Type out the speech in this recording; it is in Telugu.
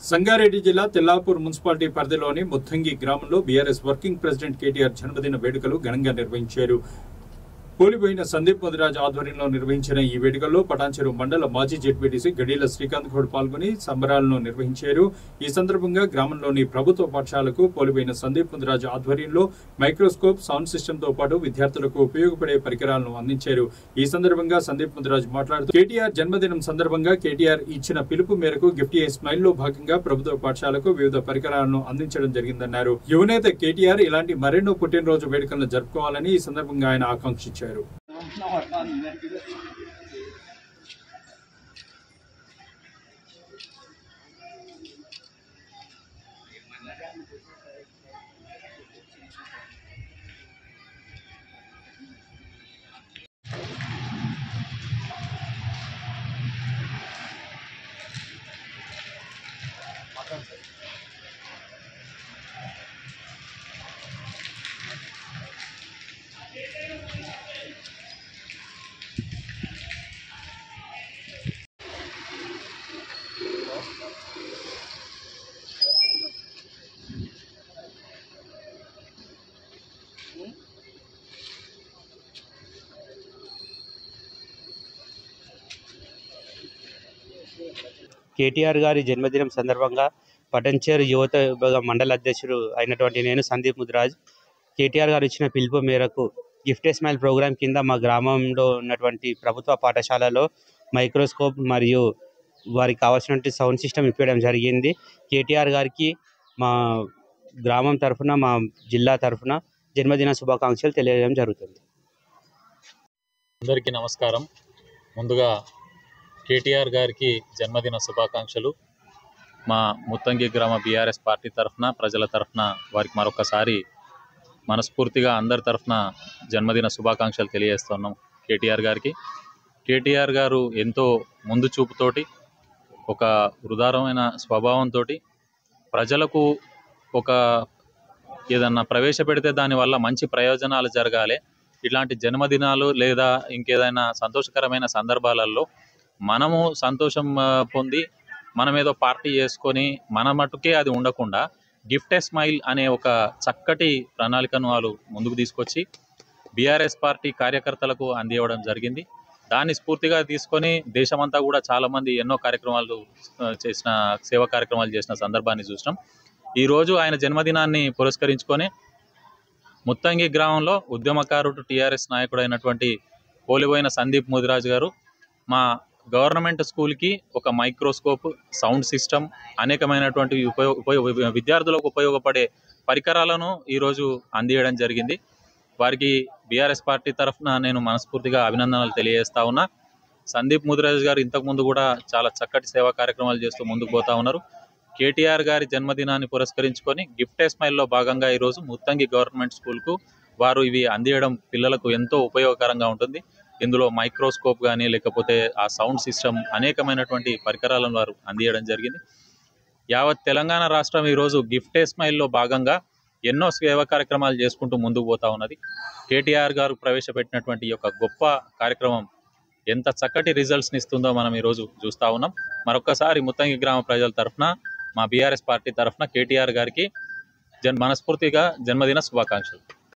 సంగారెడ్డి జిల్లా తెల్లాపూర్ మున్సిపాలిటీ పరిధిలోని ముత్తంగి గ్రామంలో బీఆర్ఎస్ వర్కింగ్ ప్రెసిడెంట్ కేటీఆర్ జన్మదిన వేడుకలు ఘనంగా నిర్వహించారు. పోలిపోయిన సందీప్ ముదిరాజ్ ఆధ్వర్యంలో నిర్వహించిన ఈ వేడుకల్లో పటాన్చెరు మండల మాజీ జెడ్పీటీసీ గడీల శ్రీకాంత్ గౌడ్ పాల్గొని సంబరాలను నిర్వహించారు. ఈ సందర్భంగా గ్రామంలోని ప్రభుత్వ పాఠశాలకు పోలిపోయిన సందీప్ ముదిరాజ్ ఆధ్వర్యంలో మైక్రోస్కోప్, సౌండ్ సిస్టమ్ తో పాటు విద్యార్థులకు ఉపయోగపడే పరికరాలను అందించారు. ఈ సందర్భంగా సందీప్ ముదిరాజ్ మాట్లాడుతూ కేటీఆర్ జన్మదినం సందర్భంగా కేటీఆర్ ఇచ్చిన పిలుపు మేరకు గిఫ్ట్ ఏ స్మైల్ లో భాగంగా ప్రభుత్వ పాఠశాలకు వివిధ పరికరాలను అందించడం జరిగిందన్నారు. యువనేత కేటీఆర్ ఇలాంటి మరెన్నో పుట్టినరోజు వేడుకలను జరుపుకోవాలని ఈ సందర్భంగా ఆయన ఆకాంక్షించారు. కేటీఆర్ గారి జన్మదినం సందర్భంగా పటంచేరు యువత విభాగం మండల అధ్యక్షుడు అయినటువంటి నేను సందీప్ ముదిరాజ్ కేటీఆర్ గారు ఇచ్చిన పిలుపు మేరకు గిఫ్ట్ ఏ స్మైల్ ప్రోగ్రాం కింద మా గ్రామంలో ఉన్నటువంటి ప్రభుత్వ పాఠశాలలో మైక్రోస్కోప్ మరియు వారికి కావాల్సినటువంటి సౌండ్ సిస్టమ్ ఇప్పించడం జరిగింది. కేటీఆర్ గారికి మా గ్రామం తరఫున, మా జిల్లా తరఫున జన్మదిన శుభాకాంక్షలు తెలియజేయడం జరుగుతుంది. అందరికీ నమస్కారం. ముందుగా కేటీఆర్ గారికి జన్మదిన శుభాకాంక్షలు. మా ముత్తంగి గ్రామ బీఆర్ఎస్ పార్టీ తరఫున, ప్రజల తరఫున వారికి మరొకసారి మనస్ఫూర్తిగా అందరి తరఫున జన్మదిన శుభాకాంక్షలు తెలియజేస్తున్నాం కేటీఆర్ గారికి. కేటీఆర్ గారు ఎంతో ముందు చూపుతోటి, ఒక ఉదారమైన స్వభావంతో ప్రజలకు ఒక ఏదన్నా ప్రవేశపెడితే దానివల్ల మంచి ప్రయోజనాలు జరగాలి. ఇట్లాంటి జన్మదినాలు లేదా ఇంకేదైనా సంతోషకరమైన సందర్భాలలో మనము సంతోషం పొంది మనమేదో పార్టీ చేసుకొని మన మటుకే అది ఉండకుండా గిఫ్ట్ ఏ స్మైల్ అనే ఒక చక్కటి ప్రణాళికను వాళ్ళు ముందుకు తీసుకొచ్చి బీఆర్ఎస్ పార్టీ కార్యకర్తలకు అందివ్వడం జరిగింది. దాన్ని స్ఫూర్తిగా తీసుకొని దేశమంతా కూడా చాలామంది ఎన్నో కార్యక్రమాలు చేసిన, సేవా కార్యక్రమాలు చేసిన సందర్భాన్ని చూసినాం. ఈరోజు ఆయన జన్మదినాన్ని పురస్కరించుకొని ముత్తంగి గ్రామంలో ఉద్యమకారుడు టీఆర్ఎస్ నాయకుడు అయినటువంటి పోలిపోయిన సందీప్ ముదిరాజ్ గారు మా గవర్నమెంట్ స్కూల్కి ఒక మైక్రోస్కోప్, సౌండ్ సిస్టమ్, అనేకమైనటువంటి విద్యార్థులకు ఉపయోగపడే పరికరాలను ఈరోజు అందియడం జరిగింది. వారికి బీఆర్ఎస్ పార్టీ తరఫున నేను మనస్ఫూర్తిగా అభినందనలు తెలియజేస్తా ఉన్నా. సందీప్ ముదిరాజ్ గారు ఇంతకుముందు కూడా చాలా చక్కటి సేవా కార్యక్రమాలు చేస్తూ ముందుకు పోతా ఉన్నారు. కేటీఆర్ గారి జన్మదినాన్ని పురస్కరించుకొని గిఫ్ట్ ఏ స్మైల్లో భాగంగా ఈరోజు ముత్తంగి గవర్నమెంట్ స్కూల్కు వారు ఇవి అందియడం పిల్లలకు ఎంతో ఉపయోగకరంగా ఉంటుంది. ఇందులో మైక్రోస్కోప్ కానీ లేకపోతే ఆ సౌండ్ సిస్టమ్, అనేకమైనటువంటి పరికరాలను వారు అందియడం జరిగింది. యావత్ తెలంగాణ రాష్ట్రం ఈరోజు గిఫ్ట్ ఏ స్మైల్లో భాగంగా ఎన్నో సేవా కార్యక్రమాలు చేసుకుంటూ ముందుకు పోతా ఉన్నది. కేటీఆర్ గారు ప్రవేశపెట్టినటువంటి ఈ యొక్క గొప్ప కార్యక్రమం ఎంత చక్కటి రిజల్ట్స్ని ఇస్తుందో మనం ఈరోజు చూస్తూ ఉన్నాం. మరొకసారి ముత్తంగి గ్రామ ప్రజల తరఫున, మా బీఆర్ఎస్ పార్టీ తరఫున కేటీఆర్ గారికి మనస్ఫూర్తిగా జన్మదిన శుభాకాంక్షలు.